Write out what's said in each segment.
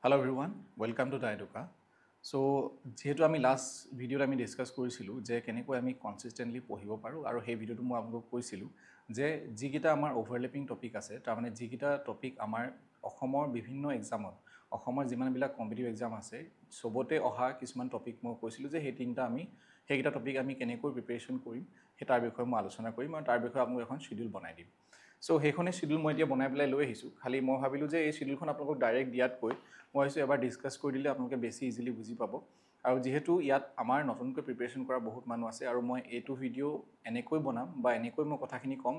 Hello everyone, welcome to Daiduka. So, যেহেতু আমি last ভিডিঅ'ত আমি ডিছকাছ কৰিছিলোঁ যে কেনেকৈ আমি কনচিষ্টেণ্টলি পঢ়িব পাৰোঁ আৰু সেই ভিডিঅ'টো মই আপোনালোকক কৈছিলোঁ যে যিকেইটা আমাৰ অভাৰলেপিং টপিক আছে তাৰমানে যিকেইটা টপিক আমাৰ অসমৰ বিভিন্ন এক্সামত অসমৰ যিমানবিলাক কম্পিটিটিভ এক্সাম আছে চবতে অহা কিছুমান টপিক মই কৈছিলোঁ যে সেইকেইটা টপিক আমি কেনেকৈ প্ৰিপেৰেশ্যন কৰিম সেই তাৰ বিষয়ে মই আলোচনা কৰিম আৰু তাৰ বিষয়ে আপোনালোকক এখন শ্বিডিউল বনাই দিম। সো সেইখনে শিডিউল মই এতিয়া বনাই পেলাই লৈ আহিছোঁ। খালি মই ভাবিলোঁ যে এই শিডিউলখন আপোনালোকক ডাইৰেক্ট দিয়াতকৈ মই ভাবিছোঁ এবাৰ ডিছকাছ কৰি দিলে আপোনালোকে বেছি ইজিলি বুজি পাব। আৰু যিহেতু ইয়াত আমাৰ নতুনকৈ প্ৰিপেৰেশ্যন কৰা বহুত মানুহ আছে আৰু মই এইটো ভিডিঅ' এনেকৈ বনাম বা এনেকৈ মই কথাখিনি ক'ম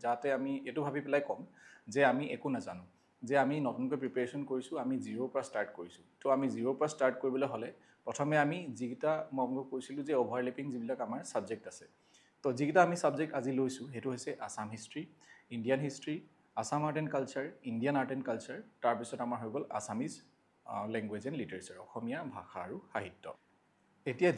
যাতে আমি এইটো ভাবি পেলাই ক'ম যে আমি একো নাজানো, যে আমি নতুনকৈ প্ৰিপেৰেশ্যন কৰিছোঁ, আমি জিৰ'ৰ পৰা ষ্টাৰ্ট কৰিছোঁ। তো আমি জিৰ'ৰ পৰা ষ্টাৰ্ট কৰিবলৈ হ'লে প্ৰথমে আমি যিকেইটা মই আপোনালোকক কৈছিলোঁ যে অভাৰলেপিং যিবিলাক আমাৰ ছাবজেক্ট আছে, তো যিকেইটা আমি ছাবজেক্ট আজি লৈছোঁ সেইটো হৈছে Assam history, Indian history, Assam art and culture, Indian art and culture, তাৰপিছত আমাৰ হৈ গ'ল আছামিজ লেংগুৱেজ এণ্ড লিটাৰেচাৰ, অসমীয়া ভাষা আৰু সাহিত্য। এতিয়া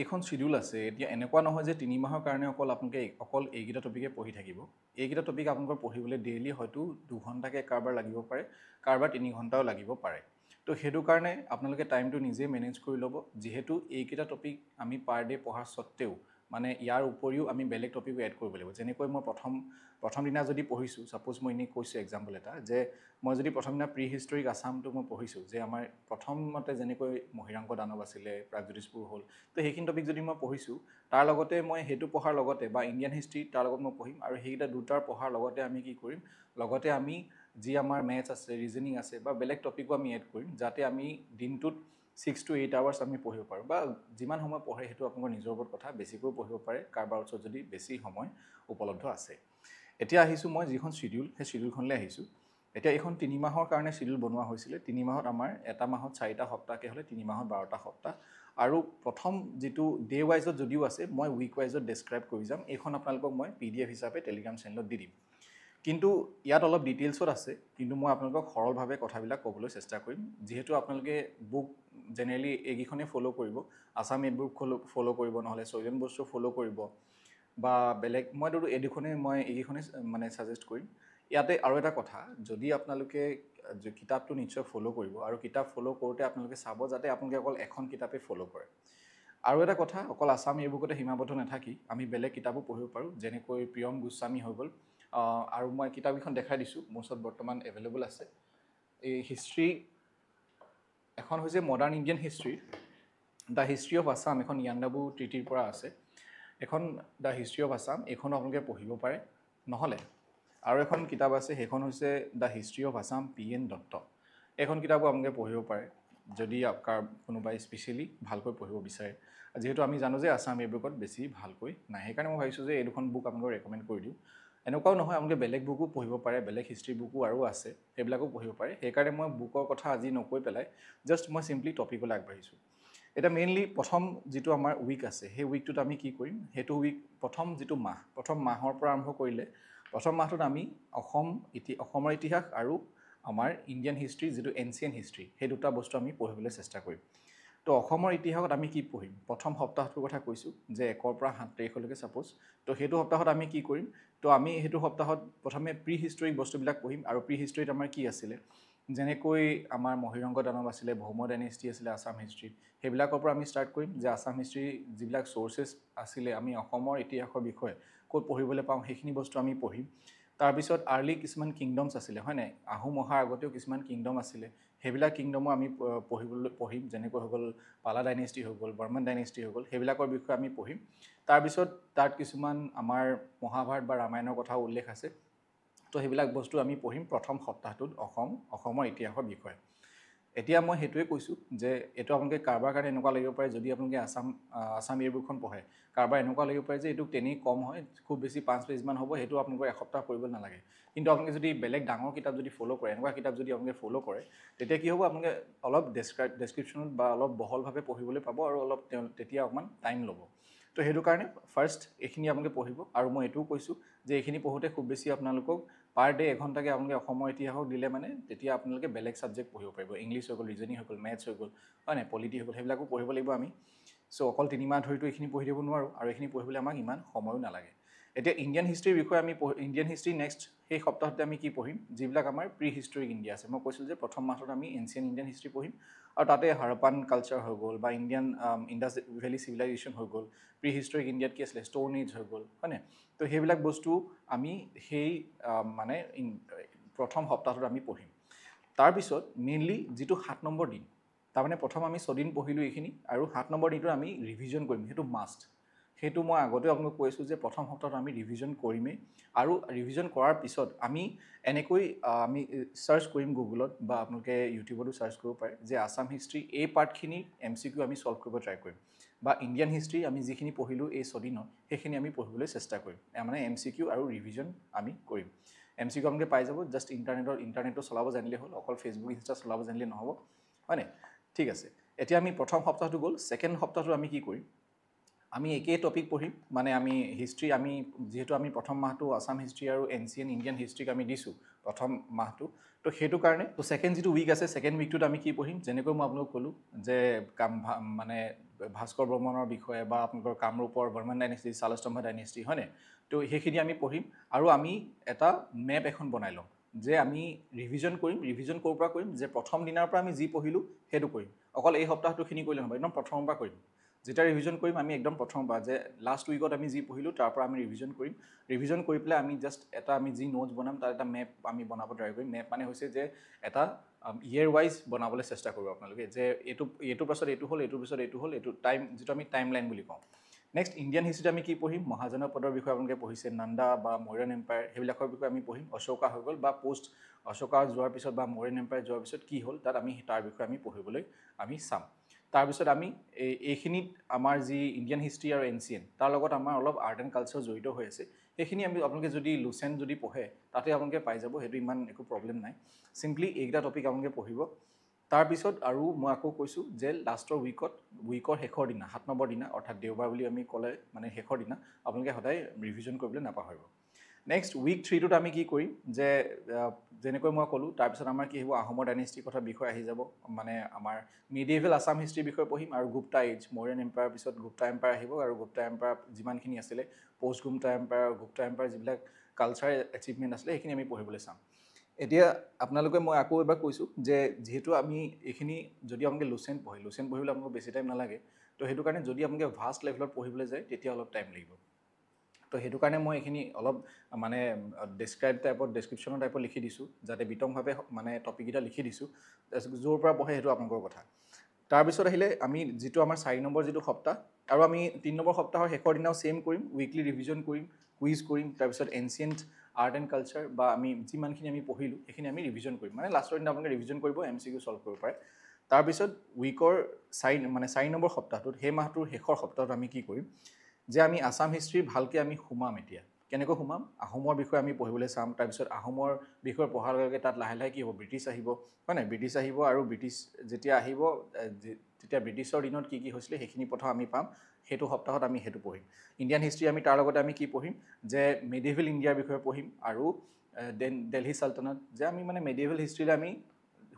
এইখন শিডিউল আছে, এতিয়া এনেকুৱা নহয় যে 3 মাহৰ কাৰণে আপোনালোকে অকল এইকেইটা টপিকে পঢ়ি থাকিব। এইকেইটা টপিক আপোনালোকৰ পঢ়িবলৈ ডেইলি হয়তো 2 ঘণ্টাকৈ কাৰোবাৰ লাগিব পাৰে, কাৰোবাৰ 3 ঘণ্টাও লাগিব পাৰে। তো সেইটো কাৰণে আপোনালোকে টাইমটো নিজে মেনেজ কৰি ল'ব। যিহেতু এইকেইটা টপিক আমি পাৰ ডে পঢ়াৰ স্বত্তেও মানে ইয়াৰ উপৰিও আমি বেলেগ টপিকো এড কৰিব লাগিব। যেনেকৈ মই প্ৰথম দিনা যদি পঢ়িছোঁ, ছাপ'জ মই এনেই কৈছোঁ এক্সাম্পল এটা, যে মই যদি প্ৰথম দিনা প্ৰি হিষ্টৰিক আছামটো মই পঢ়িছোঁ, যে আমাৰ প্ৰথমতে যেনেকৈ মহিৰাংক দানৱ আছিলে, প্ৰাগজ্যোতিষপুৰ হ'ল, তো সেইখিনি টপিক যদি মই পঢ়িছোঁ, তাৰ লগতে মই সেইটো পঢ়াৰ লগতে বা ইণ্ডিয়ান হিষ্ট্ৰী তাৰ লগত মই পঢ়িম আৰু সেইকেইটা দুটাৰ পঢ়াৰ লগতে আমি কি কৰিম, লগতে আমি যি আমাৰ মেথছ আছে, ৰিজনিং আছে বা বেলেগ টপিকো আমি এড কৰিম, যাতে আমি দিনটোত 6 to 8 hours আমি পঢ়িব পাৰোঁ। বা যিমান সময় পঢ়ে সেইটো আপোনালোকৰ নিজৰ ওপৰত কথা, বেছিকৈ পঢ়িব পাৰে কাৰোবাৰ ওচৰত যদি বেছি সময় উপলব্ধ আছে। এতিয়া আহিছোঁ মই যিখন শিডিউল, সেই শিডিউলখনলৈ আহিছোঁ। এতিয়া এইখন 3 মাহৰ কাৰণে শিডিউল বনোৱা হৈছিলে। 3 মাহত আমাৰ এটা মাহত 4টা সপ্তাহকৈ হ'লে 3 মাহত 12টা সপ্তাহ। আৰু প্ৰথম যিটো ডে ৱাইজত যদিও আছে, মই উইক ৱাইজত ডেছক্ৰাইব কৰি যাম। এইখন আপোনালোকক মই PDF হিচাপে টেলিগ্ৰাম চেনেলত দি দিম। কিন্তু ইয়াত অলপ ডিটেইলছত আছে, কিন্তু মই আপোনালোকক সৰলভাৱে কথাবিলাক ক'বলৈ চেষ্টা কৰিম। যিহেতু আপোনালোকে বুক জেনেৰেলি এইকেইখনেই ফ'ল' কৰিব, আছাম এডবুক ফ'ল' কৰিব, নহ'লে ছয়জন বস্তু ফ'ল' কৰিব বা বেলেগ মইতো এইকেইখনেই মানে ছাজেষ্ট কৰিম। ইয়াতে আৰু এটা কথা, যদি আপোনালোকে কিতাপটো নিশ্চয় ফ'ল' কৰিব আৰু কিতাপ ফ'ল' কৰোঁতে আপোনালোকে চাব যাতে আপোনালোকে অকল এখন কিতাপেই ফ'ল' কৰে। আৰু এটা কথা, অকল আছাম ইবুকতে সীমাবদ্ধ নাথাকি আমি বেলেগ কিতাপো পঢ়িব পাৰোঁ, যেনেকৈ প্ৰিয়ম গোস্বামী হৈ গ'ল। আৰু মই কিতাপকেইখন দেখাই দিছোঁ, মোৰ ওচৰত বৰ্তমান এভেইলেবল আছে। এই হিষ্ট্ৰী এখন হৈছে modern Indian history, the history of Assam, এখন ইয়াণ্ডাবু ট্ৰিটিৰ পৰা আছে। এখন দ্য হিষ্ট্ৰী অফ আছাম, এইখনো আপোনালোকে পঢ়িব পাৰে। নহ'লে আৰু এখন কিতাপ আছে, সেইখন হৈছে the history of Assam PN Dutta. এইখন কিতাপো আপোনালোকে পঢ়িব পাৰে যদি কোনোবাই স্পেচিয়েলি ভালকৈ পঢ়িব বিচাৰে। যিহেতু আমি জানো যে আছাম ইবুকত বেছি ভালকৈ নাই, সেইকাৰণে মই ভাবিছোঁ যে এই দুখন বুক আপোনালোকক ৰেকমেণ্ড কৰি দিওঁ। এনেকুৱাও নহয়, আপোনালোকে বেলেগ বুকো পঢ়িব পাৰে, বেলেগ হিষ্ট্ৰী বুকো আৰু আছে, সেইবিলাকো পঢ়িব পাৰে। সেইকাৰণে মই বুকৰ কথা আজি নকৈ পেলাই জাষ্ট মই চিম্পলি টপিকলৈ আগবাঢ়িছোঁ। এতিয়া মেইনলি প্ৰথম যিটো আমাৰ উইক আছে, সেই উইকটোত আমি কি কৰিম, সেইটো উইক প্ৰথম যিটো মাহ, প্ৰথম মাহৰ পৰা আৰম্ভ কৰিলে প্ৰথম মাহটোত আমি অসমৰ ইতিহাস আৰু আমাৰ ইণ্ডিয়ান হিষ্ট্ৰী যিটো এনচিয়েণ্ট হিষ্ট্ৰী, সেই দুটা বস্তু আমি পঢ়িবলৈ চেষ্টা কৰিম। তো অসমৰ ইতিহাসত আমি কি পঢ়িম, প্ৰথম সপ্তাহটোৰ কথা কৈছোঁ যে 1 পৰা 7 তাৰিখলৈকে ছাপ'জ। তো সেইটো সপ্তাহত আমি কি কৰিম, তো আমি সেইটো সপ্তাহত প্ৰথমে প্ৰি হিষ্টৰিক বস্তুবিলাক পঢ়িম। আৰু প্ৰি হিষ্টৰিত আমাৰ কি আছিলে, যেনেকৈ আমাৰ মহিৰংগ দানৱ আছিলে, ভৌম ডাইনেষ্টি আছিলে আছাম হিষ্ট্ৰীত, সেইবিলাকৰ পৰা আমি ষ্টাৰ্ট কৰিম যে আছাম হিষ্ট্ৰী যিবিলাক চ'ৰ্চেছ আছিলে, আমি অসমৰ ইতিহাসৰ বিষয়ে ক'ত পঢ়িবলৈ পাওঁ সেইখিনি বস্তু আমি পঢ়িম। তাৰপিছত আৰ্লি কিছুমান কিংডমছ আছিলে, হয় নাই, আহোম অহাৰ আগতেও কিছুমান কিংডম আছিলে, সেইবিলাক কিংডমো আমি পঢ়িম। যেনেকৈ হৈ গ'ল পালা ডাইনেষ্টি হৈ গ'ল, বৰ্মন ডাইনেষ্টি হৈ গ'ল, সেইবিলাকৰ বিষয়ে আমি পঢ়িম। তাৰপিছত তাত কিছুমান আমাৰ মহাভাৰত বা ৰামায়ণৰ কথাও উল্লেখ আছে, তো সেইবিলাক বস্তু আমি পঢ়িম প্ৰথম সপ্তাহটোত অসমৰ ইতিহাসৰ বিষয়ে। এতিয়া মই সেইটোৱে কৈছোঁ যে এইটো আপোনালোকে কাৰোবাৰ কাৰণে এনেকুৱা লাগিব পাৰে, যদি আপোনালোকে আছাম ইয়েৰবুকখন পঢ়ে, কাৰোবাৰ এনেকুৱা লাগিব পাৰে যে এইটো তেনেই কম হয়, খুব বেছি 5 পেজমান হ'ব, সেইটো আপোনালোকৰ এসপ্তাহ পঢ়িব নালাগে। কিন্তু আপোনালোকে যদি বেলেগ ডাঙৰ কিতাপ যদি ফ'ল' কৰে, এনেকুৱা কিতাপ যদি আপোনালোকে ফ'ল' কৰে, তেতিয়া কি হ'ব, আপোনালোকে অলপ ডেছক্ৰিপশ্যনত বা অলপ বহলভাৱে পঢ়িবলৈ পাব আৰু তেতিয়া অকণমান টাইম ল'ব। তো সেইটো কাৰণে ফাৰ্ষ্ট এইখিনি আপোনালোকে পঢ়িব। আৰু মই এইটোও কৈছোঁ যে এইখিনি পঢ়োঁতে খুব বেছি আপোনালোকক পাৰ ডে 1 ঘণ্টাকৈ আপোনালোকে অসমৰ ইতিহাসক দিলে মানে তেতিয়া আপোনালোকে বেলেগ ছাবজেক্ট পঢ়িব পাৰিব। ইংলিছ হৈ গ'ল, ৰিজনিং হৈ গ'ল, মেথছ হৈ গ'ল, হয় নাই, পলিটি হৈ গ'ল, সেইবিলাকো পঢ়িব লাগিব আমি। চ' অকল 3 মাহ ধৰিতো এইখিনি পঢ়ি দিব নোৱাৰোঁ, আৰু এইখিনি পঢ়িবলৈ আমাক ইমান সময়ো নালাগে। এতিয়া ইণ্ডিয়ান হিষ্ট্ৰীৰ বিষয়ে ইণ্ডিয়ান হিষ্ট্ৰী নেক্সট সেই সপ্তাহতে আমি কি পঢ়িম যিবিলাক আমাৰ প্ৰি হিষ্টৰিক ইণ্ডিয়া আছে মই কৈছিলোঁ যে প্ৰথম মাহটোত আমি এনচিয়েণ্ট ইণ্ডিয়ান হিষ্ট্ৰী পঢ়িম আৰু তাতে হাৰাপান কালচাৰ হৈ গ'ল বা ইণ্ডিয়ান ইণ্ডাছ ভেলী চিভিলাইজেশ্যন হৈ গ'ল প্ৰি হিষ্টৰিক ইণ্ডিয়াত কি আছিলে ষ্টোন এজ হৈ গ'ল হয়নে তো সেইবিলাক বস্তু আমি সেই মানে প্ৰথম সপ্তাহটোত আমি পঢ়িম তাৰপিছত মেইনলি যিটো 7 নম্বৰ দিন তাৰমানে প্ৰথম আমি 6 দিন পঢ়িলোঁ এইখিনি আৰু 7 নম্বৰ দিনটো আমি ৰিভিজন কৰিম সেইটো মাষ্ট সেইটো মই আগতে আপোনাক কৈছোঁ যে প্ৰথম সপ্তাহত আমি ৰিভিজন কৰিমেই আৰু ৰিভিজন কৰাৰ পিছত আমি এনেকৈ আমি চাৰ্চ কৰিম গুগলত বা আপোনালোকে ইউটিউবতো চাৰ্চ কৰিব পাৰে যে আছাম হিষ্ট্ৰী এই পাৰ্টখিনি MCQ আমি সলভ কৰিব ট্ৰাই কৰিম বা ইণ্ডিয়ান হিষ্ট্ৰী আমি যিখিনি পঢ়িলোঁ এই 6 দিনত সেইখিনি আমি পঢ়িবলৈ চেষ্টা কৰিম মানে MCQ আৰু ৰিভিজন আমি কৰিম MCQ আপোনালোকে পাই যাব জাষ্ট ইণ্টাৰনেটটো চলাব জানিলে হ'ল অকল ফেচবুক ইনষ্টা চলাব জানিলে নহ'ব হয়নে ঠিক আছে এতিয়া আমি প্ৰথম সপ্তাহটো গ'ল ছেকেণ্ড সপ্তাহটো আমি কি কৰিম আমি একেই টপিক পঢ়িম মানে আমি হিষ্ট্ৰী আমি যেহেতু আমি প্ৰথম মাহটো আছাম হিষ্ট্ৰী আৰু এনচিয়েণ্ট ইণ্ডিয়ান হিষ্ট্ৰীক আমি দিছোঁ প্ৰথম মাহটো তো সেইটো কাৰণে তো ছেকেণ্ড যিটো উইক আছে ছেকেণ্ড উইকটোত আমি কি পঢ়িম যেনেকৈ মই আপোনালোক ক'লোঁ যে মানে ভাস্কৰ বৰ্মনৰ বিষয়ে বা আপোনালোকৰ কামৰূপৰ বৰ্মন ডাইনেষ্টি শালস্তম্ভ ডাইনেষ্টি হয়নে তো সেইখিনি আমি পঢ়িম আৰু আমি এটা মেপ এখন বনাই ল'ম যে আমি ৰিভিজন কৰিম ৰিভিজন ক'ৰ পৰা কৰিম যে প্ৰথম দিনাৰ পৰা আমি যি পঢ়িলোঁ সেইটো কৰিম অকল এই সপ্তাহটোখিনি কৰিলে নহ'ব একদম প্ৰথমৰ পৰা কৰিম যেতিয়া ৰিভিজন কৰিম আমি একদম প্ৰথমৰ পৰা যে লাষ্ট উইকত আমি যি পঢ়িলোঁ তাৰ পৰা আমি ৰিভিজন কৰিম ৰিভিজন কৰি পেলাই আমি জাষ্ট এটা আমি যি নোটছ বনাম তাৰ এটা মেপ আমি বনাব ট্ৰাই কৰিম মেপ মানে হৈছে যে এটা ইয়েৰ ৱাইজ বনাবলৈ চেষ্টা কৰিব আপোনালোকে যে এইটোৰ পাছত এইটো হ'ল এইটোৰ পিছত এইটো হ'ল এইটো টাইম যিটো আমি টাইম লাইন বুলি কওঁ নেক্সট ইণ্ডিয়ান হিষ্ট্ৰীত আমি কি পঢ়িম মহাজনপদৰ বিষয়ে আপোনালোকে পঢ়িছে নান্দা বা মৌৰ্যন এম্পায়াৰ সেইবিলাকৰ বিষয়ে আমি পঢ়িম অশোকা হৈ গ'ল বা পোষ্ট অশোকা যোৱাৰ পিছত বা মৌৰ্যন এম্পায়াৰ যোৱাৰ পিছত কি হ'ল তাত আমি তাৰ বিষয়ে আমি পঢ়িবলৈ আমি চাম তাৰপিছত আমি এইখিনিত আমাৰ যি ইণ্ডিয়ান হিষ্ট্ৰী আৰু এনচিয়েণ্ট তাৰ লগত আমাৰ অলপ আৰ্ট এণ্ড কালচাৰ জড়িত হৈ আছে সেইখিনি আমি আপোনালোকে যদি লুচেণ্ট যদি পঢ়ে তাতে আপোনালোকে পাই যাব সেইটো ইমান একো প্ৰব্লেম নাই চিম্পলি এইকেইটা টপিক আপোনালোকে পঢ়িব তাৰপিছত আৰু মই আকৌ কৈছোঁ যে লাষ্টৰ উইকৰ শেষৰ দিনা 7 নম্বৰ দিনা অৰ্থাৎ দেওবাৰ বুলি আমি ক'লে মানে শেষৰ দিনা আপোনালোকে সদায় ৰিভিজন কৰিবলৈ নাপাহৰিব নেক্সট উইক 3টোত আমি কি কৰিম যে যেনেকৈ মই ক'লোঁ তাৰপিছত আমাৰ কি হ'ব আহোমৰ ডাইনেষ্টিৰ কথা বিষয় আহি যাব মানে আমাৰ মিডিয়েভেল আছাম হিষ্ট্ৰীৰ বিষয়ে পঢ়িম আৰু গুপ্তা এজ মৌৰ্যন এম্পায়াৰ পিছত গুপ্তা এম্পায়াৰ আহিব আৰু গুপ্তা এম্পায়াৰ যিমানখিনি আছিলে পষ্ট গুপ্তা এম্পায়াৰ যিবিলাক কালচাৰেল এচিভমেণ্ট আছিলে সেইখিনি আমি পঢ়িবলৈ চাম এতিয়া আপোনালোকে মই আকৌ এবাৰ কৈছোঁ যে যিহেতু আমি এইখিনি যদি আপোনালোকে লুচেণ্ট পঢ়িবলৈ আপোনালোকৰ বেছি টাইম নালাগে তো সেইটো কাৰণে যদি আপোনালোকে ভাষ্ট লেভেলত পঢ়িবলৈ যায় তেতিয়া অলপ টাইম লাগিব তো সেইটো কাৰণে মই এইখিনি অলপ মানে ডেছক্ৰিপশ্যনৰ টাইপত লিখি দিছোঁ যাতে বিতংভাৱে মানে টপিককেইটা লিখি দিছোঁ য'ৰ পৰা পঢ়ে সেইটো আপোনালোকৰ কথা তাৰপিছত আহিলে আমি যিটো আমাৰ 4 নম্বৰ যিটো সপ্তাহ আৰু আমি 3 নম্বৰ সপ্তাহৰ শেষৰ দিনাও ছেইম কৰিম উইকলি ৰিভিজন কৰিম কুইজ কৰিম তাৰপিছত এনচিয়েণ্ট আৰ্ট এণ্ড কালচাৰ বা আমি যিমানখিনি আমি পঢ়িলোঁ সেইখিনি আমি ৰিভিজন কৰিম মানে লাষ্টৰ দিনা আপোনালোকে ৰিভিজন কৰিব MCQ সলভ কৰিব পাৰে তাৰপিছত উইকৰ 4 নম্বৰ সপ্তাহটোত সেই মাহটোৰ শেষৰ সপ্তাহত আমি কি কৰিম যে আমি আছাম হিষ্ট্ৰী ভালকৈ আমি সোমাম এতিয়া কেনেকৈ সোমাম আহোমৰ বিষয়ে আমি পঢ়িবলৈ চাম তাৰপিছত আহোমৰ বিষয়ে পঢ়াৰ লগে লগে তাত লাহে লাহে কি হ'ব ব্ৰিটিছ আহিব হয় নাই ব্ৰিটিছ আহিব আৰু ব্ৰিটিছ যেতিয়া আহিব তেতিয়া ব্ৰিটিছৰ দিনত কি হৈছিলে সেইখিনি প্ৰথম আমি পাম সেইটো সপ্তাহত আমি সেইটো পঢ়িম ইণ্ডিয়ান হিষ্ট্ৰী আমি তাৰ লগতে আমি কি পঢ়িম যে মেডিয়েভেল ইণ্ডিয়াৰ বিষয়ে পঢ়িম আৰু দিল্লী চালতানাত যে আমি মানে মেডিয়েভেল হিষ্ট্ৰীলৈ আমি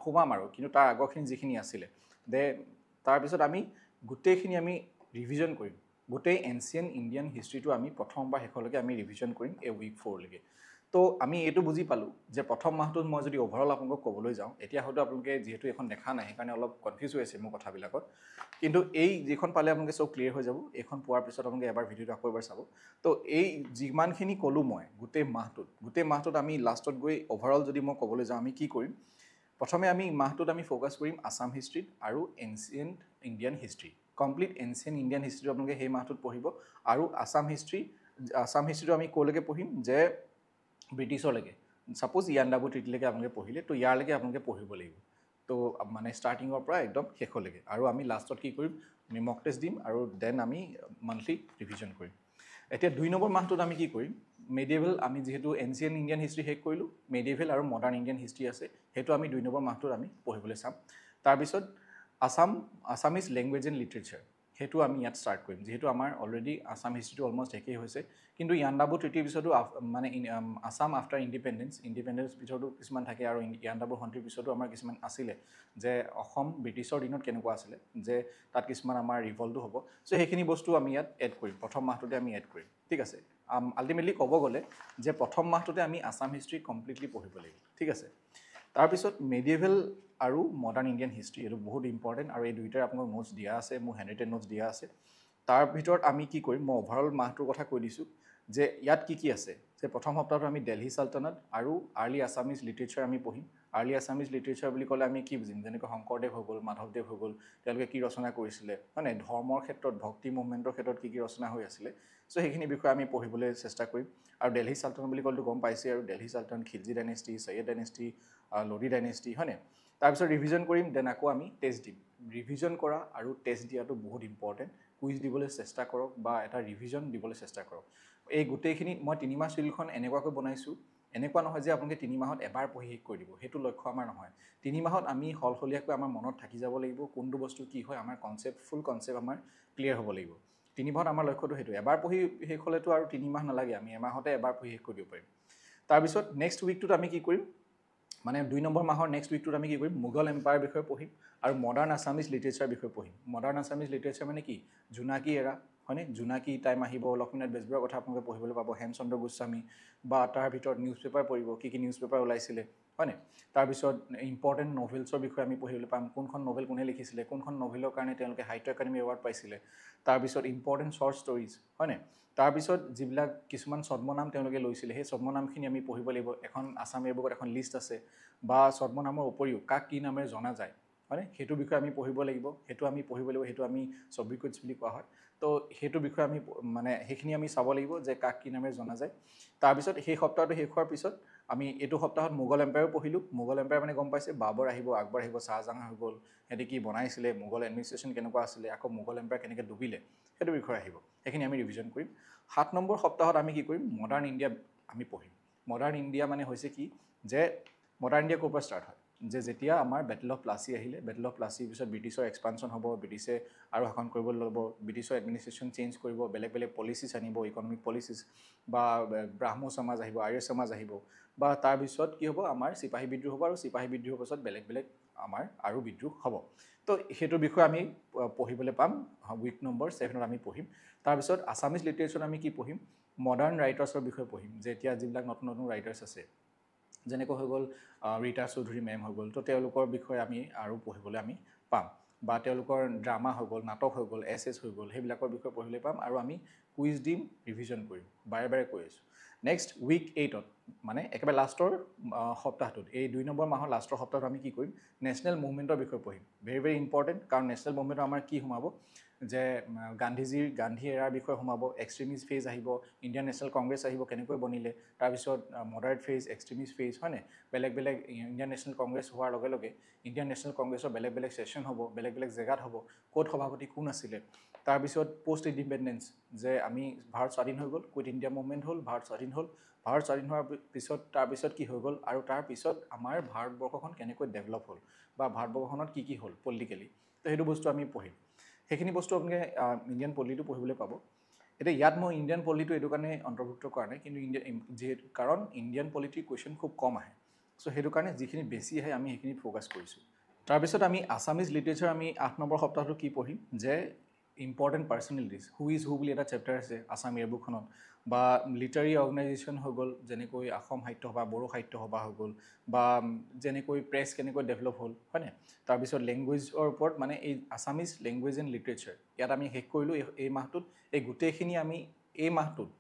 সোমাম আৰু কিন্তু তাৰ আগৰখিনি যিখিনি আছিলে তাৰপিছত আমি গোটেইখিনি আমি ৰিভিজন কৰিম গোটেই এনচিয়েণ্ট ইণ্ডিয়ান হিষ্ট্ৰীটো আমি প্ৰথম বা শেষলৈকে আমি ৰিভিজন কৰিম এই উইক 4লৈকে তো আমি এইটো বুজি পালোঁ যে প্ৰথম মাহটোত মই যদি অভাৰঅল আপোনালোকক ক'বলৈ যাওঁ এতিয়া হয়তো আপোনালোকে যিহেতু এখন দেখা নাই সেইকাৰণে অলপ কনফিউজ হৈ আছে মোৰ কথাবিলাকত কিন্তু এই যিখন পালে আপোনালোকে চব ক্লিয়াৰ হৈ যাব এইখন পোৱাৰ পিছত আপোনালোকে এবাৰ ভিডিঅ'টো আকৌ এবাৰ চাব তো এই যিমানখিনি ক'লোঁ মই গোটেই মাহটোত আমি লাষ্টত গৈ অভাৰঅল যদি মই ক'বলৈ যাওঁ আমি কি কৰিম প্ৰথমে আমি মাহটোত আমি ফ'কাছ কৰিম আছাম হিষ্ট্ৰীত আৰু ancient Indian history complete ancient Indian হিষ্ট্ৰীটো আপোনালোকে সেই মাহটোত পঢ়িব আৰু আছাম হিষ্ট্ৰীটো আমি ক'লৈকে পঢ়িম যে ব্ৰিটিছলৈকে ছাপ'জ ইয়াণ্ডাবু ট্ৰিটিলৈকে আপোনালোকে পঢ়িলে তো ইয়াৰলৈকে আপোনালোকে পঢ়িব লাগিব তো মানে ষ্টাৰ্টিঙৰ পৰা একদম শেষলৈকে আৰু আমি লাষ্টত কি কৰিম আমি মক টেষ্ট দিম আৰু দেন আমি মান্থলি ৰিভিজন কৰিম এতিয়া 2 নম্বৰ মাহটোত আমি কি কৰিম মেডিয়েভেল আমি যিহেতু এনচিয়েণ্ট ইণ্ডিয়ান হিষ্ট্ৰী শেষ কৰিলোঁ মেডিয়েভেল আৰু মডাৰ্ণ ইণ্ডিয়ান হিষ্ট্ৰী আছে সেইটো আমি 2 নম্বৰ মাহটোত আমি পঢ়িবলৈ চাম তাৰপিছত আছামিজ লেংগুৱেজ এণ্ড লিটাৰেচাৰ সেইটো আমি ইয়াত ষ্টাৰ্ট কৰিম যিহেতু আমাৰ অলৰেডি আছাম হিষ্ট্ৰীটো অলমষ্ট একেই হৈছে কিন্তু ইয়াণ্ডাবু ট্ৰিটিৰ পিছতো মানে আছাম আফটাৰ ইণ্ডিপেণ্ডেঞ্চ পিছতো কিছুমান থাকে আৰু ইয়াণ্ডাবু সন্ধিৰ পিছতো আমাৰ কিছুমান আছিলে যে অসম ব্ৰিটিছৰ দিনত কেনেকুৱা আছিলে যে তাত কিছুমান আমাৰ ৰিভল্টো হ'ব চ' সেইখিনি বস্তু আমি ইয়াত এড কৰিম প্ৰথম মাহটোতে আমি এড কৰিম ঠিক আছে আল্টিমেটলি ক'ব গ'লে যে প্ৰথম মাহটোতে আমি আছাম হিষ্ট্ৰী কমপ্লিটলি পঢ়িব লাগিব ঠিক আছে তাৰপিছত মেডিয়েভেল আৰু মডাৰ্ণ ইণ্ডিয়ান হিষ্ট্ৰী এইটো বহুত ইম্পৰ্টেণ্ট আৰু এই দুইটাৰ আপোনাক নোটছ দিয়া আছে মোৰ হেণ্ডৰাইটেড নোটছ দিয়া আছে তাৰ ভিতৰত আমি কি কৰিম মই অভাৰঅল মাহটোৰ কথা কৈ দিছোঁ যে ইয়াত কি আছে যে প্ৰথম সপ্তাহত আমি দিল্লী সালতানাত আৰু আৰ্লি আছামিজ লিটাৰেচাৰ আমি পঢ়িম আৰ্লি আছামিজ লিটাৰেচাৰ বুলি ক'লে আমি কি বুজিম যেনেকৈ শংকৰদেৱ হৈ গ'ল মাধৱদেৱ হৈ গ'ল তেওঁলোকে কি ৰচনা কৰিছিলে মানে ধৰ্মৰ ক্ষেত্ৰত ভক্তি মুভমেণ্টৰ ক্ষেত্ৰত কি ৰচনা হৈ আছিলে চ' সেইখিনি বিষয়ে আমি পঢ়িবলৈ চেষ্টা কৰিম আৰু দিল্লী সালতানাত বুলি ক'লেতো গম পাইছে আৰু Delhi sultanate Khilji dynasty Sayyid dynasty Lodi dynasty হয়নে তাৰপিছত ৰিভিজন কৰিম দেন আকৌ আমি টেষ্ট দিম ৰিভিজন কৰা আৰু টেষ্ট দিয়াটো বহুত ইম্পৰ্টেণ্ট কুইজ দিবলৈ চেষ্টা কৰক বা এটা ৰিভিজন দিবলৈ চেষ্টা কৰক এই গোটেইখিনি মই 3 মাহ চিডিউলখন এনেকুৱাকৈ বনাইছোঁ এনেকুৱা নহয় যে আপোনালোকে 3 মাহত এবাৰ পঢ়ি শেষ কৰি দিব সেইটো লক্ষ্য আমাৰ নহয় 3 মাহত আমি সলসলীয়াকৈ আমাৰ মনত থাকি যাব লাগিব কোনটো বস্তু কি হয় আমাৰ কনচেপ্ট ফুল কনচেপ্ট আমাৰ ক্লিয়াৰ হ'ব লাগিব 3 মাহত আমাৰ লক্ষ্যটো সেইটো এবাৰ পঢ়ি শেষ হ'লেতো আৰু 3 মাহ নালাগে আমি এমাহতে এবাৰ পঢ়ি শেষ কৰি দিব পাৰিম তাৰপিছত নেক্সট উইকটোত আমি কি কৰিম মানে 2 নম্বৰ মাহৰ নেক্সট উইকটোত আমি কি কৰিম মোগল এম্পায়াৰ বিষয়ে পঢ়িম আৰু মডাৰ্ণ আছামিজ লিটাৰেচাৰ বিষয়ে পঢ়িম মডাৰ্ণ আছামিজ লিটাৰেচাৰ মানে কি জোনাকী এৰা হয়নে জোনাকী টাইম আহিব লক্ষ্মীনাথ বেজবৰুৱাৰ কথা আপোনালোকে পঢ়িবলৈ পাব হেমচন্দ্ৰ গোস্বামী বা তাৰ ভিতৰত নিউজ পেপাৰ পঢ়িব কি নিউজ পেপাৰ ওলাইছিলে হয়নে তাৰপিছত ইম্পৰ্টেণ্ট নভেলছৰ বিষয়ে আমি পঢ়িবলৈ পাম কোনখন নভেল কোনে লিখিছিলে কোনখন নভেলৰ কাৰণে তেওঁলোকে সাহিত্য একাডেমি এৱাৰ্ড পাইছিলে তাৰপিছত ইম্পৰ্টেণ্ট শ্বৰ্ট ষ্টৰিজ হয়নে তাৰপিছত যিবিলাক কিছুমান ছদ্মনাম তেওঁলোকে লৈছিলে সেই ছদ্মনামখিনি আমি পঢ়িব লাগিব এখন আছাম ইয়েৰবুকত এখন লিষ্ট আছে বা ছদ্মনামৰ উপৰিও কাক কি নামেৰে জনা যায় হয়নে সেইটো বিষয়ে আমি পঢ়িব লাগিব সেইটো আমি ছবিকুইজ বুলি কোৱা হয় তো সেইটো বিষয়ে আমি মানে সেইখিনি আমি চাব লাগিব যে কাক কি নামেৰে জনা যায় তাৰপিছত সেই সপ্তাহটো শেষ হোৱাৰ পিছত আমি এইটো সপ্তাহত মোগল এম্পায়াৰো পঢ়িলোঁ মোগল এম্পায়াৰ মানে গম পাইছে বাবৰ আহিব আকবৰ আহিব চাহজাহান হৈ গ'ল সিহঁতে কি বনাইছিলে মোগল এডমিনিষ্ট্ৰেশ্যন কেনেকুৱা আছিলে আকৌ মোগল এম্পায়াৰ কেনেকৈ ডুবিলে সেইটো বিষয়ে আহিব সেইখিনি আমি ৰিভিজন কৰিম 7 নম্বৰ সপ্তাহত আমি কি কৰিম মডাৰ্ণ ইণ্ডিয়া আমি পঢ়িম মডাৰ্ণ ইণ্ডিয়া মানে হৈছে কি যে মডাৰ্ণ ইণ্ডিয়া ক'ৰ পৰা ষ্টাৰ্ট হয় যে যেতিয়া আমাৰ বেটল অফ প্লাচি আহিলে বেটল অফ প্লাচিৰ পিছত ব্ৰিটিছৰ এক্সপানশ্যন হ'ব ব্ৰিটিছে আৰু শাসন কৰিব ল'ব ব্ৰিটিছৰ এডমিনিষ্ট্ৰেশ্যন চেঞ্জ কৰিব বেলেগ বেলেগ পলিচিছ আনিব ইকনমিক পলিচিছ বা ব্ৰাহ্মো সমাজ আহিব আৰ্য সমাজ আহিব বা তাৰপিছত কি হ'ব আমাৰ চিপাহী বিদ্ৰোহ হ'ব আৰু চিপাহী বিদ্ৰোহৰ পাছত বেলেগ বেলেগ আমাৰ আৰু বিদ্ৰোহ হ'ব তো সেইটোৰ বিষয়ে আমি পঢ়িবলৈ পাম উইক নম্বৰ 7ত আমি পঢ়িম তাৰপিছত আছামিজ লিটাৰেচাৰত আমি কি পঢ়িম মডাৰ্ণ ৰাইটাৰ্ছৰ বিষয়ে পঢ়িম যে এতিয়া যিবিলাক নতুন নতুন ৰাইটাৰ্ছ আছে যেনেকৈ হৈ গ'ল ৰীতা চৌধুৰী মেম হৈ গ'ল তো তেওঁলোকৰ বিষয়ে আমি আৰু পঢ়িবলৈ আমি পাম বা তেওঁলোকৰ ড্ৰামা হৈ গ'ল নাটক হৈ গ'ল এছ হৈ গ'ল সেইবিলাকৰ বিষয়ে পঢ়িবলৈ পাম আৰু আমি কুইজ দিম ৰিভিজন কৰিম বাৰে বাৰে কৈ আছোঁ নেক্সট উইক 8ত মানে একেবাৰে লাষ্টৰ সপ্তাহটোত এই 2 নম্বৰ মাহৰ লাষ্টৰ সপ্তাহত আমি কি কৰিম নেশ্যনেল মুভমেণ্টৰ বিষয়ে পঢ়িম ভেৰি ইম্পৰ্টেণ্ট কাৰণ নেশ্যনেল মুভমেণ্টৰ আমাৰ কি সোমাব যে গান্ধী এৰাৰ বিষয়ে সোমাব এক্সট্ৰিমিষ্ট ফেজ আহিব ইণ্ডিয়ান নেশ্যনেল কংগ্ৰেছ আহিব কেনেকৈ বনিলে তাৰপিছত মডাৰেট ফেজ এক্সট্ৰিমিষ্ট ফেজ হয়নে বেলেগ বেলেগ ইণ্ডিয়ান নেশ্যনেল কংগ্ৰেছ হোৱাৰ লগে লগে ইণ্ডিয়ান নেশ্যনেল কংগ্ৰেছৰ বেলেগ বেলেগ ছেশ্যন হ'ব বেলেগ বেলেগ জেগাত হ'ব ক'ত সভাপতি কোন আছিলে তাৰপিছত পষ্ট ইণ্ডিপেণ্ডেঞ্চ যে আমি ভাৰত স্বাধীন হৈ গ'ল কুইট ইণ্ডিয়া মুভমেণ্ট হ'ল ভাৰত স্বাধীন হোৱাৰ পিছত তাৰপিছত কি হৈ গ'ল আৰু তাৰপিছত আমাৰ ভাৰতবৰ্ষখন কেনেকৈ ডেভেলপ হ'ল বা ভাৰতবৰ্ষখনত কি হ'ল পলিটিকেলি তো সেইটো বস্তু আমি পঢ়িম সেইখিনি বস্তু আপোনালোকে ইণ্ডিয়ান পলিটিটো পঢ়িবলৈ পাব এতিয়া ইয়াত মই ইণ্ডিয়ান পলিটিটো এইটো কাৰণে অন্তৰ্ভুক্ত কৰা নাই কিন্তু কাৰণ ইণ্ডিয়ান পলিটিৰ কুৱেশ্যন খুব কম আহে চ' সেইটো কাৰণে যিখিনি বেছি আহে আমি সেইখিনিত ফ'কাছ কৰিছোঁ তাৰপিছত আমি আছামিজ লিটাৰেচাৰ আমি 8 নম্বৰ সপ্তাহটো কি পঢ়িম যে important personalities who is who বুলি এটা চেপ্টাৰ আছে আছাম ইয়েৰবুকখনত বা লিটাৰী অৰ্গেনাইজেশ্যন হৈ গ'ল যেনেকৈ অসম সাহিত্য সভা বড়ো সাহিত্য সভা হৈ গ'ল বা যেনেকৈ প্ৰেছ কেনেকৈ ডেভেলপ হ'ল হয়নে তাৰপিছত লেংগুৱেজৰ ওপৰত মানে এই আছামিজ লেংগুৱেজ এণ্ড লিটাৰেচাৰ ইয়াত আমি শেষ কৰিলোঁ এই মাহটোত এই গোটেইখিনি আমি এই মাহটোত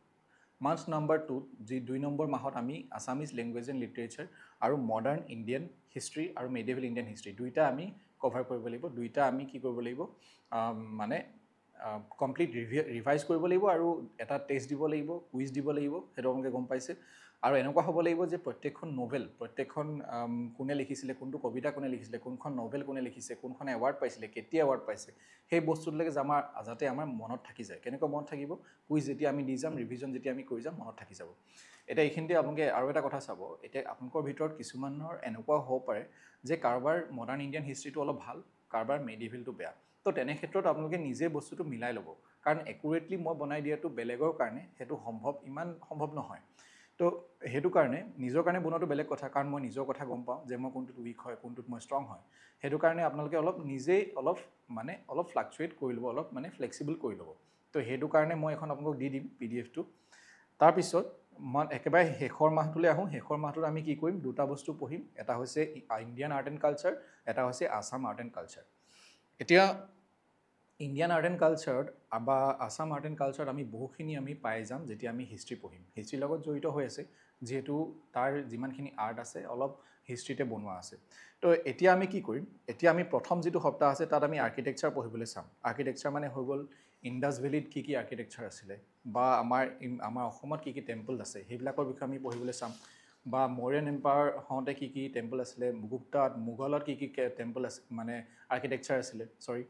মান্থ নম্বৰ 2 যি 2 নম্বৰ মাহত আমি আছামিজ লেংগুৱেজ এণ্ড লিটাৰেচাৰ আৰু মডাৰ্ণ ইণ্ডিয়ান হিষ্ট্ৰী আৰু মেডিয়েভেল ইণ্ডিয়ান হিষ্ট্ৰী দুইটা আমি কভাৰ কৰিব লাগিব দুইটা আমি কি কৰিব লাগিব মানে কমপ্লিট ৰিভাইজ কৰিব লাগিব আৰু এটা টেষ্ট দিব লাগিব কুইজ দিব লাগিব সেইটো আপোনালোকে গম পাইছে আৰু এনেকুৱা হ'ব লাগিব যে প্ৰত্যেকখন নভেল প্ৰত্যেকখন কোনে লিখিছিলে কোনটো কবিতা কোনে লিখিছিলে কোনখন নভেল কোনে লিখিছে কোনখন এৱাৰ্ড পাইছিলে কেতিয়া এৱাৰ্ড পাইছে সেই বস্তুটোলৈকে যাতে আমাৰ মনত থাকি যায় কেনেকুৱা মনত থাকিব কুইজ যেতিয়া আমি দি যাম ৰিভিজন যেতিয়া আমি কৰি যাম মনত থাকি যাব এতিয়া এইখিনিতে আপোনালোকে আৰু এটা কথা চাব এতিয়া আপোনালোকৰ ভিতৰত কিছুমানৰ এনেকুৱা হ'ব পাৰে যে কাৰোবাৰ মডাৰ্ণ ইণ্ডিয়ান হিষ্ট্ৰীটো অলপ ভাল কাৰোবাৰ মেডিভেলটো বেয়া তো তেনে ক্ষেত্ৰত আপোনালোকে নিজে বস্তুটো মিলাই ল'ব কাৰণ একুৰেটলি মই বনাই দিয়াটো বেলেগৰ কাৰণে সেইটো ইমান সম্ভৱ নহয় তো সেইটো কাৰণে নিজৰ কাৰণে বনোৱাটো বেলেগ কথা কাৰণ মই নিজৰ কথা গম পাওঁ যে মই কোনটোত উইক হয় কোনটোত মই ষ্ট্ৰং হয় সেইটো কাৰণে আপোনালোকে নিজেই অলপ ফ্লাকচুৱেট কৰি ল'ব অলপ ফ্লেক্সিবল কৰি ল'ব তো সেইটো কাৰণে মই এখন আপোনালোকক দি দিম PDF টো তাৰপিছত মই একেবাৰে শেষৰ মাহটোলৈ আহোঁ শেষৰ মাহটোত আমি কি কৰিম দুটা বস্তু পঢ়িম এটা হৈছে ইণ্ডিয়ান আৰ্ট এণ্ড কালচাৰ এটা হৈছে আছাম আৰ্ট এণ্ড কালচাৰ এতিয়া ইণ্ডিয়ান আৰ্ট এণ্ড কালচাৰত বা আছাম আৰ্ট এণ্ড কালচাৰত আমি বহুখিনি আমি পাই যাম যেতিয়া আমি হিষ্ট্ৰী পঢ়িম হিষ্ট্ৰীৰ লগত জড়িত হৈ আছে যিহেতু তাৰ যিমানখিনি আৰ্ট আছে অলপ হিষ্ট্ৰীতে বনোৱা আছে তো এতিয়া আমি কি কৰিম এতিয়া আমি প্ৰথম যিটো সপ্তাহ আছে তাত আমি আৰ্কিটেকচাৰ পঢ়িবলৈ চাম আৰ্কিটেকচাৰ মানে হৈ গ'ল ইণ্ডাছ ভেলীত কি আৰ্কিটেকচাৰ আছিলে বা আমাৰ অসমত কি টেম্পল আছে সেইবিলাকৰ বিষয়ে আমি পঢ়িবলৈ চাম বা মৰিয়ান এম্পায়াৰ হওঁতে কি টেম্পল আছিলে গুপ্তাত মোগলত কি টেম্পল আছে মানে আৰ্কিটেকচাৰ আছিলে চৰি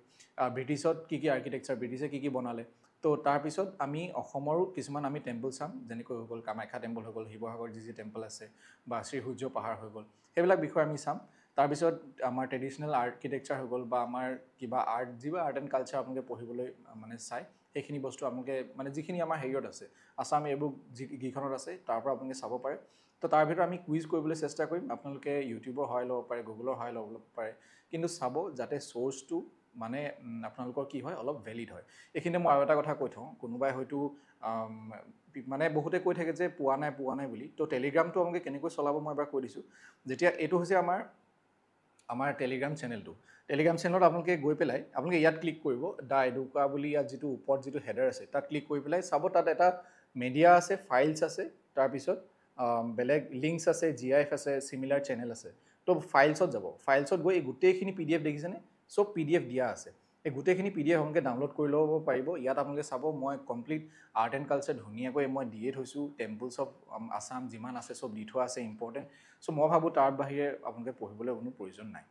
ব্ৰিটিছত কি আৰ্কিটেকচাৰ ব্ৰিটিছে কি বনালে তো তাৰপিছত আমি অসমৰো কিছুমান আমি টেম্পল চাম যেনেকৈ হৈ গ'ল কামাখ্যা টেম্পল হৈ গ'ল শিৱসাগৰ যি টেম্পল আছে বা শ্ৰীসূৰ্য পাহাৰ হৈ গ'ল সেইবিলাক বিষয়ে আমি চাম তাৰপিছত আমাৰ ট্ৰেডিশ্যনেল আৰ্কিটেকচাৰ হৈ গ'ল বা আমাৰ কিবা আৰ্ট যিবোৰ আৰ্ট এণ্ড কালচাৰ আপোনালোকে পঢ়িবলৈ মানে চাই সেইখিনি বস্তু আপোনালোকে মানে যিখিনি আমাৰ হেৰিয়ত আছে আছাম এইবোৰ যিখনত আছে তাৰ পৰা আপোনালোকে চাব পাৰে তো তাৰ ভিতৰত আমি কুইজ কৰিবলৈ চেষ্টা কৰিম আপোনালোকে ইউটিউবৰ সহায় ল'ব পাৰে গুগলৰ সহায় ল'ব পাৰে কিন্তু চাব যাতে চ'ৰ্চটো মানে আপোনালোকৰ কি হয় অলপ ভেলিড হয় এইখিনিতে মই আৰু এটা কথা কৈ থওঁ কোনোবাই হয়তো মানে বহুতে কৈ থাকে যে পোৱা নাই বুলি তো টেলিগ্ৰামটো আপোনালোকে কেনেকৈ চলাব মই এবাৰ কৈ দিছোঁ যেতিয়া এইটো হৈছে আমাৰ টেলিগ্ৰাম চেনেলটো টেলিগ্ৰাম চেনেলত আপোনালোকে গৈ পেলাই আপোনালোকে ইয়াত ক্লিক কৰিব দ্য এডুকা বুলি ইয়াত যিটো ওপৰত যিটো হেডাৰ আছে তাত ক্লিক কৰি পেলাই চাব তাত এটা মিডিয়া আছে ফাইলছ আছে তাৰপিছত বেলেগ লিংকছ আছে GIF আছে চিমিলাৰ চেনেল আছে তো ফাইলছত যাব ফাইলছত গৈ এই গোটেইখিনি PDF দেখিছেনে চব PDF দিয়া আছে এই গোটেইখিনি PDF আপোনালোকে ডাউনলোড কৰি ল'ব পাৰিব ইয়াত আপোনালোকে চাব মই কমপ্লিট আৰ্ট এণ্ড কালচাৰ ধুনীয়াকৈ মই দিয়ে থৈছোঁ টেম্পলছ অফ আছাম যিমান আছে চব দি থোৱা আছে ইম্পৰ্টেণ্ট চ' মই ভাবোঁ তাৰ বাহিৰে আপোনালোকে পঢ়িবলৈ কোনো প্ৰয়োজন নাই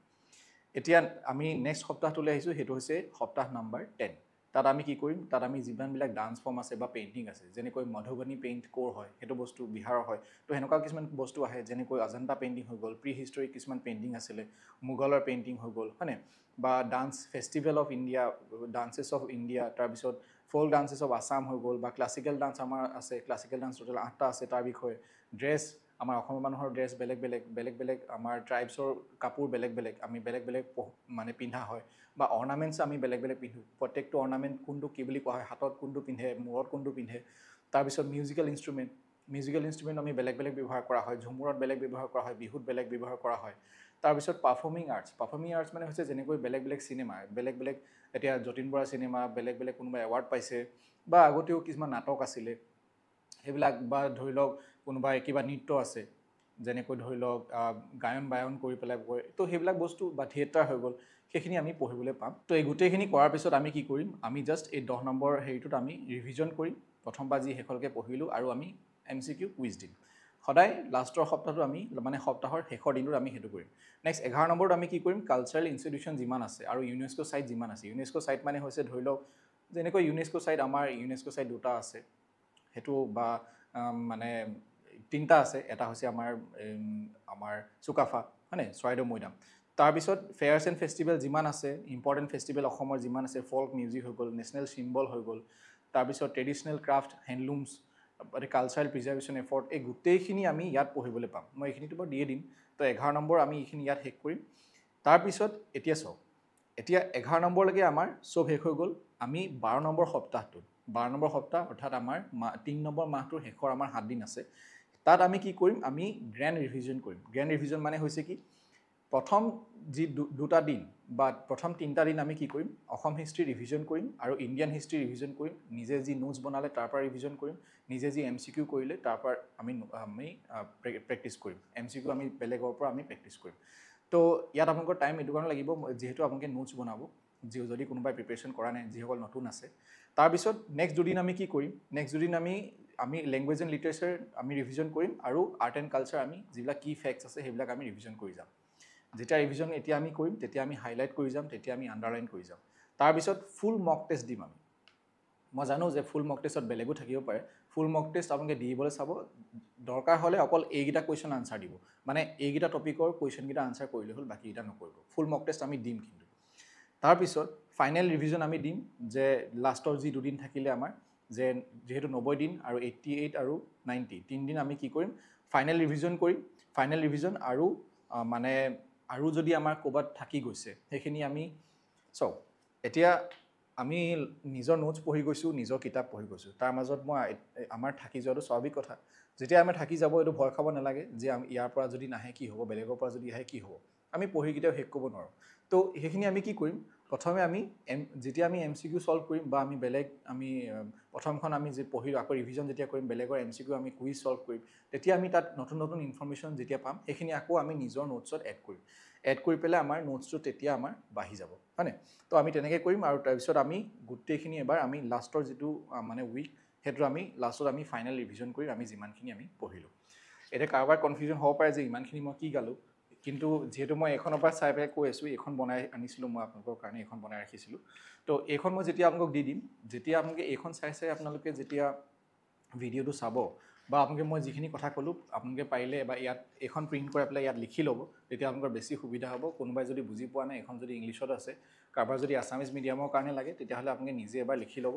এতিয়া আমি নেক্সট সপ্তাহটোলৈ আহিছোঁ সেইটো হৈছে সপ্তাহ নাম্বাৰ 10 তাত আমি কি কৰিম তাত আমি যিমানবিলাক ডান্স ফৰ্ম আছে বা পেইণ্টিং আছে যেনেকৈ মধুবনী পেইণ্ট ক'ৰ হয় সেইটো বস্তু বিহাৰৰ হয় তো সেনেকুৱা কিছুমান বস্তু আহে যেনেকৈ অজন্তা পেইণ্টিং হৈ গ'ল প্ৰি হিষ্টৰিক কিছুমান পেইণ্টিং আছিলে মোগলৰ পেইণ্টিং হৈ গ'ল হয়নে বা dance festival of India dances of India তাৰপিছত ফ'ক ডান্সেছ অফ আছাম হৈ গ'ল বা ক্লাছিকেল ডান্স আমাৰ আছে ক্লাছিকেল ডান্স টোটেল 8টা আছে তাৰ বিষয়ে ড্ৰেছ আমাৰ অসমৰ মানুহৰ ড্ৰেছ বেলেগ আমাৰ ট্ৰাইবছৰ কাপোৰ বেলেগ আমি বেলেগ মানে পিন্ধা হয় বা অৰ্নামেণ্টছ আমি বেলেগ পিন্ধোঁ প্ৰত্যেকটো অৰ্নামেণ্ট কোনটো কি বুলি কোৱা হয় হাতত কোনটো পিন্ধে মূৰত কোনটো পিন্ধে তাৰপিছত মিউজিকেল ইনষ্ট্ৰুমেণ্ট আমি বেলেগ ব্যৱহাৰ কৰা হয় ঝুমুৰত বেলেগ ব্যৱহাৰ কৰা হয় বিহুত বেলেগ ব্যৱহাৰ কৰা হয় তাৰপিছত পাৰফৰ্মিং আৰ্টছ মানে হৈছে যেনেকৈ বেলেগ চিনেমা বেলেগ এতিয়া যতীন বৰা চিনেমা বেলেগ কোনোবা এৱাৰ্ড পাইছে বা আগতেও কিছুমান নাটক আছিলে সেইবিলাক বা ধৰি লওক কোনোবাই কিবা নৃত্য আছে যেনেকৈ ধৰি লওক গায়ন বায়ন কৰি পেলাই তো সেইবিলাক বস্তু বা থিয়েটাৰ হৈ গ'ল সেইখিনি আমি পঢ়িবলৈ পাম তো এই গোটেইখিনি কৰাৰ পিছত আমি কি কৰিম আমি জাষ্ট এই 10 নম্বৰ হেৰিটোত আমি ৰিভিজন কৰিম প্ৰথমবাৰ যি শেষলৈকে পঢ়িলোঁ আৰু আমি MCQ কুইজ দিম সদায় লাষ্টৰ সপ্তাহটো আমি মানে সপ্তাহৰ শেষৰ দিনটোত আমি সেইটো কৰিম নেক্সট 11 নম্বৰত আমি কি কৰিম কালচাৰেল ইনষ্টিটিউশ্যন যিমান আছে আৰু ইউনেস্কো ছাইট যিমান আছে ইউনেস্কো ছাইট মানে হৈছে ধৰি লওক যেনেকৈ ইউনেস্কো ছাইট আমাৰ ইউনেস্কো ছাইট দুটা আছে সেইটো বা মানে 3টা আছে এটা হৈছে আমাৰ চুকাফা হয়নে চৰাইদেউ মৈদাম তাৰপিছত ফেয়াৰ্ছ এণ্ড ফেষ্টিভেল যিমান আছে ইম্পৰ্টেণ্ট ফেষ্টিভেল অসমৰ যিমান আছে ফ'ক মিউজিক হৈ গ'ল নেশ্যনেল চিম্বল হৈ গ'ল তাৰপিছত traditional craft handlooms cultural preservation effort এই গোটেইখিনি আমি ইয়াত পঢ়িবলৈ পাম মই এইখিনিতো বাৰু দিয়ে দিম তো 11 নম্বৰ আমি এইখিনি ইয়াত শেষ কৰিম তাৰপিছত এতিয়া চাওক এতিয়া 11 নম্বৰলৈকে আমাৰ চব শেষ হৈ গ'ল আমি 12 নম্বৰ সপ্তাহটোত 12 নম্বৰ সপ্তাহ অৰ্থাৎ আমাৰ 3 নম্বৰ মাহটোৰ শেষৰ আমাৰ 7 দিন আছে তাত আমি কি কৰিম আমি গ্ৰেণ্ড ৰিভিজন কৰিম গ্ৰেণ্ড ৰিভিজন মানে হৈছে কি প্ৰথম যি দুটা দিন বা প্ৰথম 3টা দিন আমি কি কৰিম অসম হিষ্ট্ৰী ৰিভিজন কৰিম আৰু ইণ্ডিয়ান হিষ্ট্ৰী ৰিভিজন কৰিম নিজে যি নোটছ বনালে তাৰ পৰা ৰিভিজন কৰিম নিজে যি MCQ কৰিলে তাৰ পৰা আমি প্ৰেক্টিছ কৰিম MCQ আমি বেলেগৰ পৰা আমি প্ৰেক্টিছ কৰিম তো ইয়াত আপোনালোকৰ টাইম এইটো কাৰণে লাগিব যিহেতু আপোনালোকে নোটছ বনাব যদি কোনোবাই প্ৰিপেৰেশ্যন কৰা নাই যিসকল নতুন আছে তাৰপিছত নেক্সট দুদিন আমি কি কৰিম নেক্সট দুদিন আমি লেংগুৱেজ এণ্ড লিটাৰেচাৰ আমি ৰিভিজন কৰিম আৰু আৰ্ট এণ্ড কালচাৰ আমি যিবিলাক কি ফেক্টছ আছে সেইবিলাক আমি ৰিভিজন কৰি যাম যেতিয়া ৰিভিজন এতিয়া আমি কৰিম তেতিয়া আমি হাইলাইট কৰি যাম তেতিয়া আমি আণ্ডাৰলাইন কৰি যাম তাৰপিছত ফুল মক টেষ্ট দিম আমি মই জানো যে ফুল মক টেষ্টত বেলেগো থাকিব পাৰে ফুল মক টেষ্ট আপোনালোকে দিবলৈ চাব দৰকাৰ হ'লে অকল এইকেইটা কুৱেশ্যন আনচাৰ দিব মানে এইকেইটা টপিকৰ কুৱেশ্যনকেইটা আনচাৰ কৰিলে হ'ল বাকীকেইটা নকৰিব ফুল মক টেষ্ট আমি দিম কিন্তু তাৰপিছত ফাইনেল ৰিভিজন আমি দিম যে লাষ্টৰ যি দুদিন থাকিলে আমাৰ যে যিহেতু 90 দিন আৰু 88 আৰু 90 তিনিদিন আমি কি কৰিম ফাইনেল ৰিভিজন আৰু মানে আৰু যদি আমাৰ ক'ৰবাত থাকি গৈছে সেইখিনি আমি চাওক এতিয়া আমি নিজৰ নোটছ পঢ়ি গৈছোঁ, নিজৰ কিতাপ পঢ়ি গৈছোঁ, তাৰ মাজত আমাৰ থাকি যোৱাটো স্বাভাৱিক কথা। যেতিয়া আমাৰ থাকি যাব এইটো ভয় খাব নালাগে যে ইয়াৰ পৰা যদি নাহে কি হ'ব, বেলেগৰ পৰা যদি আহে কি হ'ব। আমি পঢ়ি কেতিয়াও শেষ কৰিব নোৱাৰোঁ। তো সেইখিনি আমি কি কৰিম, প্ৰথমে আমি যেতিয়া আমি MCQ ছল্ভ কৰিম বা আমি প্ৰথমখন আমি যে পঢ়ি আকৌ ৰিভিজন যেতিয়া কৰিম, বেলেগৰ MCQ আমি কুইজ ছল্ভ কৰিম, তেতিয়া আমি তাত নতুন নতুন ইনফৰ্মেশ্যন যেতিয়া পাম, সেইখিনি আকৌ আমি নিজৰ নোটছত এড কৰিম। এড কৰি পেলাই আমাৰ নোটছটো তেতিয়া আমাৰ বাঢ়ি যাব, হয়নে? তো আমি তেনেকৈ কৰিম আৰু তাৰপিছত আমি গোটেইখিনি এবাৰ আমি লাষ্টৰ যিটো মানে উইক, সেইটো আমি লাষ্টত আমি ফাইনেল ৰিভিজন কৰি আমি যিমানখিনি আমি পঢ়িলোঁ। এতিয়া কাৰোবাৰ কনফিউজন হ'ব পাৰে যে ইমানখিনি মই কি গালোঁ, কিন্তু যিহেতু মই এইখনৰ পৰা চাই পেলাই কৈ আছোঁ, এইখন বনাই আনিছিলোঁ মই আপোনালোকৰ কাৰণে, এইখন বনাই ৰাখিছিলোঁ। তো এইখন মই যেতিয়া আপোনালোকক দি দিম, যেতিয়া আপোনালোকে এইখন চাই আপোনালোকে যেতিয়া ভিডিঅ'টো চাব বা আপোনালোকে মই যিখিনি কথা ক'লোঁ, আপোনালোকে পাৰিলে বা ইয়াত এইখন প্ৰিণ্ট কৰি পেলাই ইয়াত লিখি ল'ব, তেতিয়া আপোনালোকৰ বেছি সুবিধা হ'ব। কোনোবাই যদি বুজি পোৱা নাই, এইখন যদি ইংলিছত আছে, কাৰোবাৰ যদি আছামিজ মিডিয়ামৰ কাৰণে লাগে, তেতিয়াহ'লে আপোনালোকে নিজে এবাৰ লিখি ল'ব।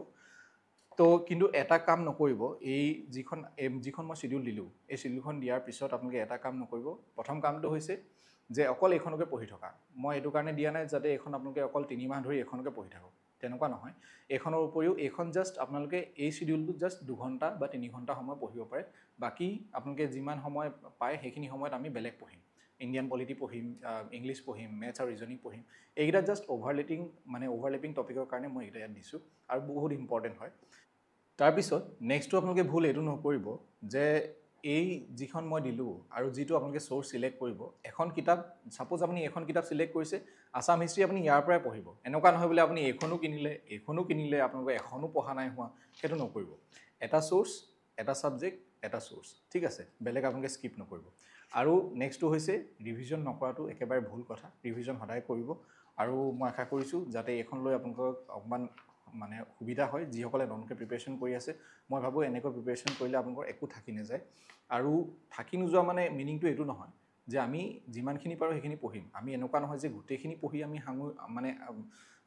তো কিন্তু এটা কাম নকৰিব, এই যিখন মই চিডিউল দিলোঁ, এই চিডিউলখন দিয়াৰ পিছত আপোনালোকে এটা কাম নকৰিব। প্ৰথম কামটো হৈছে যে অকল এইখনকে পঢ়ি থকা। মই এইটো কাৰণে দিয়া নাই যাতে এইখন আপোনালোকে অকল 3 মাহ ধৰি এইখনকে পঢ়ি থাকক, তেনেকুৱা নহয়। এইখনৰ উপৰিও এইখন জাষ্ট আপোনালোকে এই চিডিউলটো জাষ্ট 2 ঘণ্টা বা 3 ঘণ্টা সময় পঢ়িব পাৰে। বাকী আপোনালোকে যিমান সময় পায় সেইখিনি সময়ত আমি বেলেগ পঢ়িম, ইণ্ডিয়ান পলিটি পঢ়িম, ইংলিছ পঢ়িম, মেথছ আৰু ৰিজনিং পঢ়িম। এইকেইটা জাষ্ট অভাৰলেপিং টপিকৰ কাৰণে মই এইকেইটা ইয়াত দিছোঁ আৰু বহুত ইম্পৰ্টেণ্ট হয়। তাৰপিছত নেক্সটটো আপোনালোকে ভুল এইটো নকৰিব যে এই যিখন মই দিলোঁ আৰু যিটো আপোনালোকে চ'ৰ্চ চিলেক্ট কৰিব, এখন কিতাপ, ছাপ'জ আপুনি এখন কিতাপ চিলেক্ট কৰিছে, আছাম হিষ্ট্ৰী আপুনি ইয়াৰ পৰাই পঢ়িব। এনেকুৱা নহয় বোলে আপুনি এইখনো কিনিলে আপোনালোকে এখনো পঢ়া নাই হোৱা, সেইটো নকৰিব। এটা চ'ৰ্চ, এটা ছাবজেক্ট, এটা চ'ৰ্চ, ঠিক আছে? বেলেগ আপোনালোকে স্কিপ নকৰিব। আৰু নেক্সটটো হৈছে ৰিভিজন নকৰাটো একেবাৰে ভুল কথা। ৰিভিজন সদায় কৰিব আৰু মই আশা কৰিছোঁ যাতে এইখন লৈ আপোনালোকক অকণমান মানে সুবিধা হয়। যিসকলে নতুনকৈ প্ৰিপেৰেশ্যন কৰি আছে, মই ভাবোঁ এনেকৈ প্ৰিপেৰেশ্যন কৰিলে আপোনালোকৰ একো থাকি নাযায়। আৰু থাকি নোযোৱা মানে মিনিংটো এইটো নহয় যে আমি যিমানখিনি পাৰোঁ সেইখিনি পঢ়িম। আমি এনেকুৱা নহয় যে গোটেইখিনি পঢ়ি আমি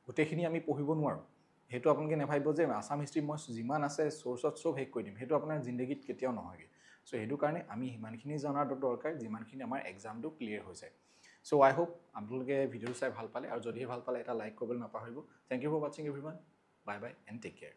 গোটেইখিনি আমি পঢ়িব নোৱাৰোঁ। সেইটো আপোনালোকে নাভাবিব যে আছাম হিষ্ট্ৰী মই যিমান আছে চ'ৰ্চত চব শেষ কৰি দিম, সেইটো আপোনাৰ জিন্দগীত কেতিয়াও নহয়গৈ। চ' সেইটো কাৰণে আমি সিমানখিনি জনাটো দৰকাৰ যিমানখিনি আমাৰ এক্সামটো ক্লিয়াৰ হৈ যায়। চ' আই হোপ আপোনালোকে ভিডিঅ'টো চাই ভাল পালে, আৰু যদিহে ভাল পালে এটা লাইক কৰিবলৈ নাপাহৰিব। থেংক ইউ ফৰ ৱাচিং everyone. Bye bye and take care.